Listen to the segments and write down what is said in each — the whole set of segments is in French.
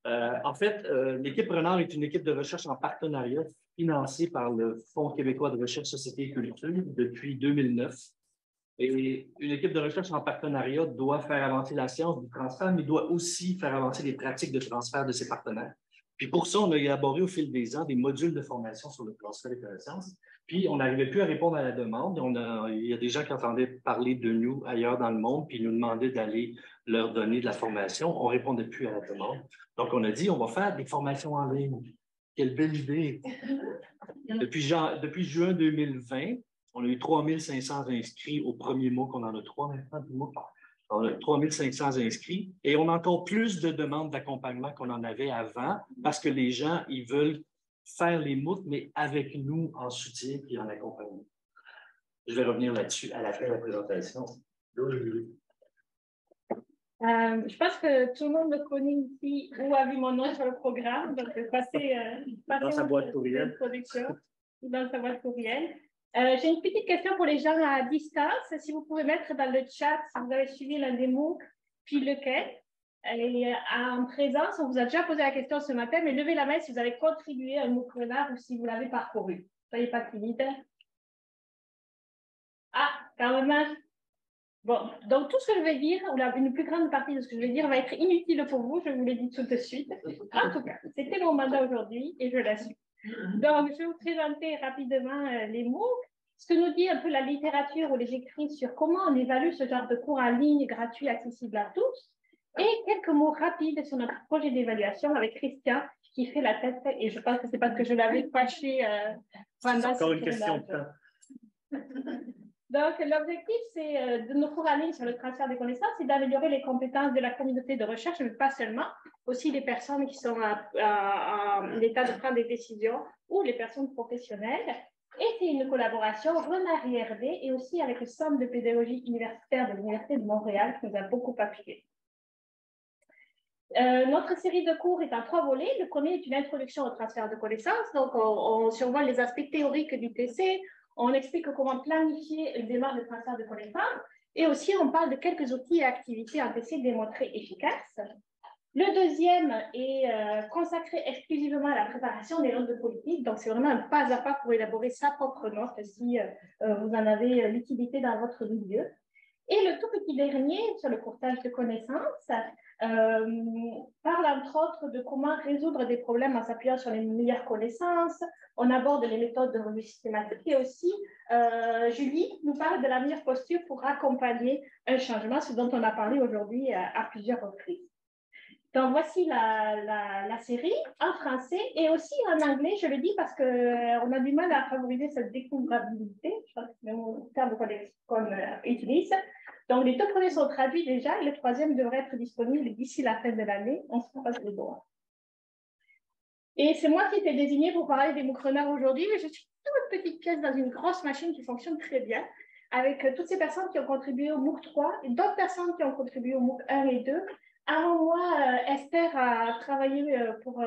En fait, l'équipe Renard est une équipe de recherche en partenariat financée par le Fonds québécois de recherche, société et culture depuis 2009. Et une équipe de recherche en partenariat doit faire avancer la science du transfert, mais doit aussi faire avancer les pratiques de transfert de ses partenaires. Puis pour ça, on a élaboré au fil des ans des modules de formation sur le transfert des connaissances. Puis on n'arrivait plus à répondre à la demande. Il y a des gens qui entendaient parler de nous ailleurs dans le monde, puis ils nous demandaient d'aller leur donner de la formation. On ne répondait plus à la demande. Donc on a dit, on va faire des formations en ligne. Quelle belle idée! Depuis juin 2020, on a eu 3500 inscrits au premier mois qu'on en a trois maintenant, du mois. On a 3500 inscrits et on a encore plus de demandes d'accompagnement qu'on en avait avant parce que les gens, ils veulent faire les MOOC, mais avec nous en soutien et en accompagnement. Je vais revenir là-dessus à la fin de la présentation. Je pense que tout le monde me connaît ici ou a vu mon nom sur le programme, donc passez dans sa boîte courriel. Dans sa boîte courriel. J'ai une petite question pour les gens à distance. Si vous pouvez mettre dans le chat si vous avez suivi l'un des MOOC, puis lequel. Et en présence, on vous a déjà posé la question ce matin, mais levez la main si vous avez contribué à un MOOC Renard ou si vous l'avez parcouru. Soyez pas timide. Ah, quand même. Bon, donc tout ce que je vais dire, ou une plus grande partie de ce que je vais dire va être inutile pour vous, je vous l'ai dit tout de suite. En tout cas, c'était mon mandat aujourd'hui et je l'assume. Donc, je vais vous présenter rapidement les MOOC, ce que nous dit un peu la littérature ou les écrits sur comment on évalue ce genre de cours en ligne gratuit, accessible à tous, et quelques mots rapides sur notre projet d'évaluation avec Christian qui fait la tête, et je pense que c'est parce que je l'avais fâché pendant encore une question de temps. Donc, l'objectif de nos cours en ligne sur le transfert des connaissances, c'est d'améliorer les compétences de la communauté de recherche, mais pas seulement, aussi les personnes qui sont en état de prendre des décisions ou les personnes professionnelles. Et c'est une collaboration Renard IRD et aussi avec le Centre de pédagogie universitaire de l'Université de Montréal qui nous a beaucoup appuyés. Notre série de cours est en 3 volets. Le premier est une introduction au transfert de connaissances. Donc, on survole les aspects théoriques du TC. On explique comment planifier une démarche de transfert de connaissances et aussi on parle de quelques outils et activités en TC démontrés efficaces. Le deuxième est consacré exclusivement à la préparation des notes de politique. Donc, c'est vraiment un pas à pas pour élaborer sa propre note si vous en avez l'utilité dans votre milieu. Et le tout petit dernier, sur le courtage de connaissances, parle entre autres de comment résoudre des problèmes en s'appuyant sur les meilleures connaissances. On aborde les méthodes de revue systématique et aussi, Julie nous parle de la meilleure posture pour accompagner un changement, ce dont on a parlé aujourd'hui à plusieurs reprises. Donc, voici la série en français et aussi en anglais. Je le dis parce qu'on a du mal à favoriser cette découvrabilité. Je crois que c'est le terme qu'on utilise. Donc, les 2 premiers sont traduits déjà et le 3e devrait être disponible d'ici la fin de l'année. On se passe les doigts. Et c'est moi qui ai été désignée pour parler des MOOC Renard aujourd'hui, mais je suis toute petite pièce dans une grosse machine qui fonctionne très bien, avec toutes ces personnes qui ont contribué au MOOC 3 et d'autres personnes qui ont contribué au MOOC 1 et 2. Avant moi, Esther a travaillé pour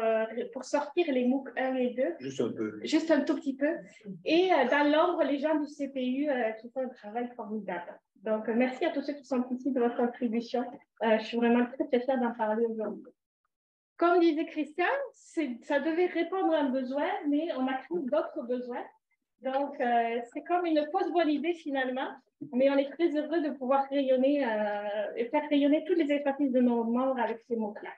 sortir les MOOC 1 et 2. Juste un peu. Juste un tout petit peu. Et dans l'ombre, les gens du CPU qui font un travail formidable. Donc, merci à tous ceux qui sont ici de votre contribution. Je suis vraiment très fière d'en parler aujourd'hui. Comme disait Christian, ça devait répondre à un besoin, mais on a créé d'autres besoins. Donc, c'est comme une fausse bonne idée finalement, mais on est très heureux de pouvoir rayonner et faire rayonner toutes les expertises de nos membres avec ces mots-là.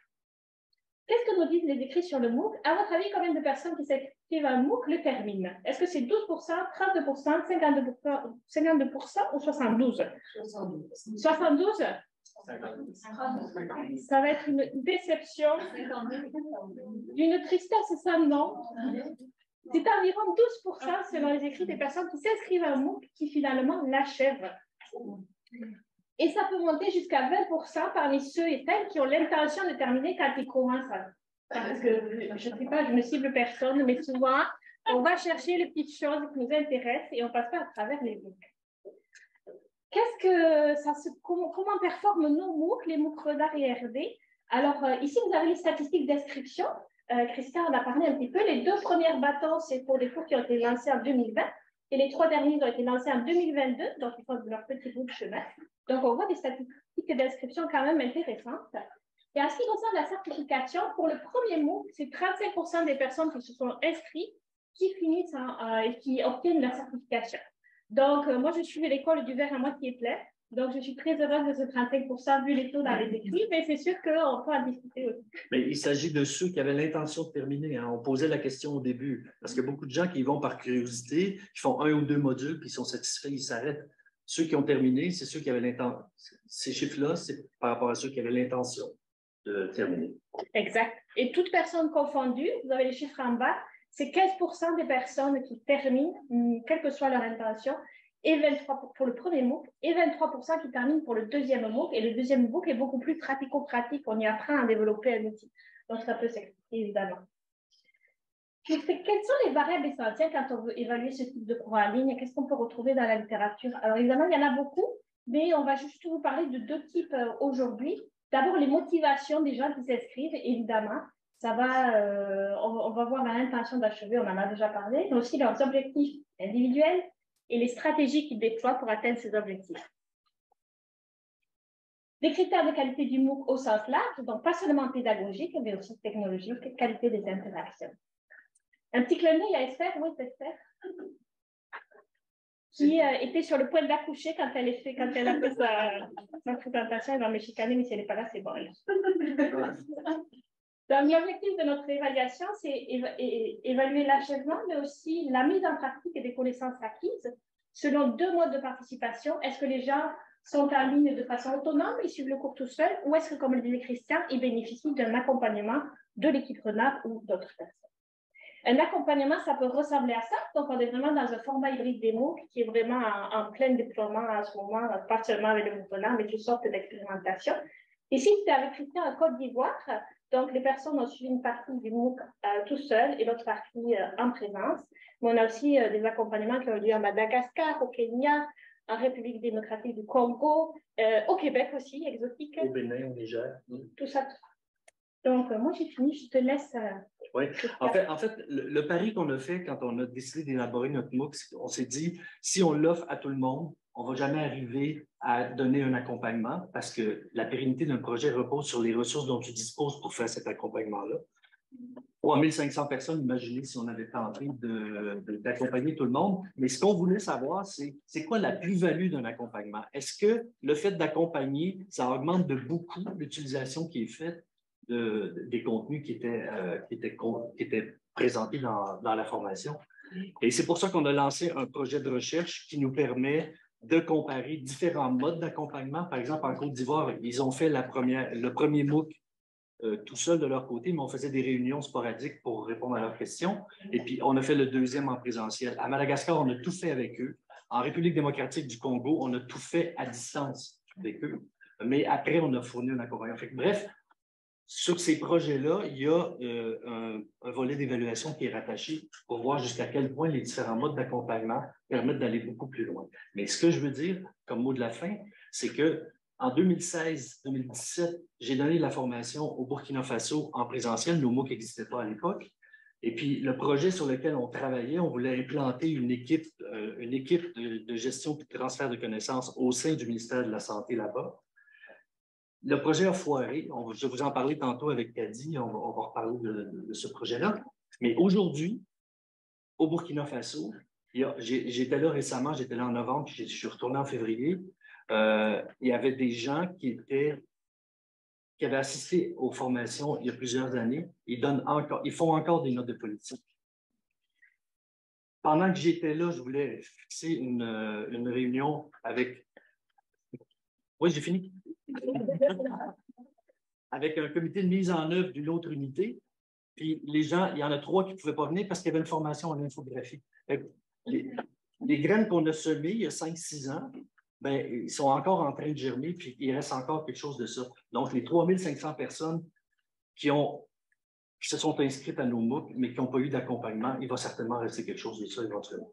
Qu'est-ce que nous disent les écrits sur le MOOC? À votre avis, combien de personnes qui s'inscrivent à un MOOC le terminent? Est-ce que c'est 12%, 32%, 52% ou 72%? 72? Ça va être une déception, d'une tristesse sans nom. C'est environ 12% selon les écrits des personnes qui s'inscrivent à un MOOC qui finalement l'achèvent. Et ça peut monter jusqu'à 20% parmi ceux et celles qui ont l'intention de terminer quand ils commencent. Parce que je ne sais pas, je ne cible personne, mais souvent, on va chercher les petites choses qui nous intéressent et on passe pas à travers les MOOC. Comment performent nos MOOC, les MOOC Renard et RD? Alors, ici, vous avez les statistiques d'inscription. Christian en a parlé un petit peu. Les 2 premières bâtons, c'est pour des cours qui ont été lancés en 2020 et les 3 derniers ont été lancés en 2022, donc ils font leur petit bout de chemin. Donc, on voit des statistiques d'inscription quand même intéressantes. Et en ce qui concerne la certification, pour le premier MOOC, c'est 35% des personnes qui se sont inscrites qui finissent et qui obtiennent la certification. Donc, moi, je suis de l'école du verre à moitié plein. Donc, je suis très heureuse de ce 35% vu les taux dans les écrits, mais c'est sûr qu'on peut en discuter aussi. Mais il s'agit de ceux qui avaient l'intention de terminer. Hein. On posait la question au début, parce qu'il y a beaucoup de gens qui y vont par curiosité, qui font 1 ou 2 modules, puis ils sont satisfaits, ils s'arrêtent. Ceux qui ont terminé, c'est ceux qui avaient l'intention. Ces chiffres-là, c'est par rapport à ceux qui avaient l'intention de terminer. Exact. Et toute personne confondue, vous avez les chiffres en bas, c'est 15% des personnes qui terminent, quelle que soit leur intention, et 23% pour le premier MOOC, et 23% qui terminent pour le deuxième MOOC. Et le deuxième MOOC est beaucoup plus pratico-pratique. On y apprend à développer un outil. Donc, ça peut s'expliquer, évidemment. Quelles sont les variables essentielles quand on veut évaluer ce type de cours en ligne? Qu'est-ce qu'on peut retrouver dans la littérature? Alors, évidemment, il y en a beaucoup, mais on va juste vous parler de 2 types aujourd'hui. D'abord, les motivations des gens qui s'inscrivent, évidemment. Ça va, on va voir l'intention d'achever, on en a déjà parlé, mais aussi leurs objectifs individuels et les stratégies qu'ils déploient pour atteindre ces objectifs. Les critères de qualité du MOOC au sens large, donc pas seulement pédagogique, mais aussi technologique, qualité des interactions. Un petit clin d'œil à Esther, oui, c'est Esther, qui était sur le point d'accoucher quand elle a fait sa présentation. Elle va me chicaner, mais si elle n'est pas là, c'est bon. Donc, l'objectif de notre évaluation, c'est évaluer l'achèvement, mais aussi la mise en pratique des connaissances acquises selon 2 modes de participation. Est-ce que les gens sont en ligne de façon autonome, ils suivent le cours tout seuls, ou est-ce que, comme le disait Christian, ils bénéficient d'un accompagnement de l'équipe renard ou d'autres personnes? Un accompagnement, ça peut ressembler à ça. Donc, on est vraiment dans un format hybride des MOOC qui est vraiment en plein déploiement en ce moment, pas seulement avec le mouvement, mais toutes sortes d'expérimentations. Ici, c'était avec Christian en Côte d'Ivoire. Donc, les personnes ont suivi une partie du MOOC tout seul et l'autre partie en présence. Mais on a aussi des accompagnements qui ont lieu à Madagascar, au Kenya, en République démocratique du Congo, au Québec aussi, exotique. Au Bénin, au Niger. Tout ça. Donc, moi, j'ai fini. Je te laisse... Oui. En fait, le pari qu'on a fait quand on a décidé d'élaborer notre MOOC, on s'est dit, si on l'offre à tout le monde, on ne va jamais arriver à donner un accompagnement parce que la pérennité d'un projet repose sur les ressources dont tu disposes pour faire cet accompagnement-là. 3500 personnes, imaginez si on avait tenté d'accompagner tout le monde. Mais ce qu'on voulait savoir, c'est quoi la plus-value d'un accompagnement? Est-ce que le fait d'accompagner, ça augmente de beaucoup l'utilisation qui est faite des contenus qui étaient présentés dans la formation? Et c'est pour ça qu'on a lancé un projet de recherche qui nous permet de comparer différents modes d'accompagnement. Par exemple, en Côte d'Ivoire, ils ont fait le premier MOOC tout seul de leur côté, mais on faisait des réunions sporadiques pour répondre à leurs questions. Et puis, on a fait le deuxième en présentiel. À Madagascar, on a tout fait avec eux. En République démocratique du Congo, on a tout fait à distance avec eux. Mais après, on a fourni un accompagnement. Bref, sur ces projets-là, il y a un volet d'évaluation qui est rattaché pour voir jusqu'à quel point les différents modes d'accompagnement permettent d'aller beaucoup plus loin. Mais ce que je veux dire, comme mot de la fin, c'est qu'en 2016-2017, j'ai donné la formation au Burkina Faso en présentiel. Nos MOOC n'existaient pas à l'époque. Et puis, le projet sur lequel on travaillait, on voulait implanter une équipe de gestion et de transfert de connaissances au sein du ministère de la Santé là-bas. Le projet a foiré. Je vais vous en parler tantôt avec Kadi. On va reparler de ce projet-là. Mais aujourd'hui, au Burkina Faso, j'étais là récemment, j'étais là en novembre, puis je suis retourné en février. Il y avait des gens qui avaient assisté aux formations il y a plusieurs années. Ils font encore des notes de politique. Pendant que j'étais là, je voulais fixer une réunion avec... Oui, j'ai fini. Avec un comité de mise en œuvre d'une autre unité. Puis les gens, il y en a 3 qui ne pouvaient pas venir parce qu'il y avait une formation en infographie. Les graines qu'on a semées il y a 5-6 ans, ben, ils sont encore en train de germer, puis il reste encore quelque chose de ça. Donc, les 3500 personnes qui se sont inscrites à nos MOOC, mais qui n'ont pas eu d'accompagnement, il va certainement rester quelque chose de ça éventuellement.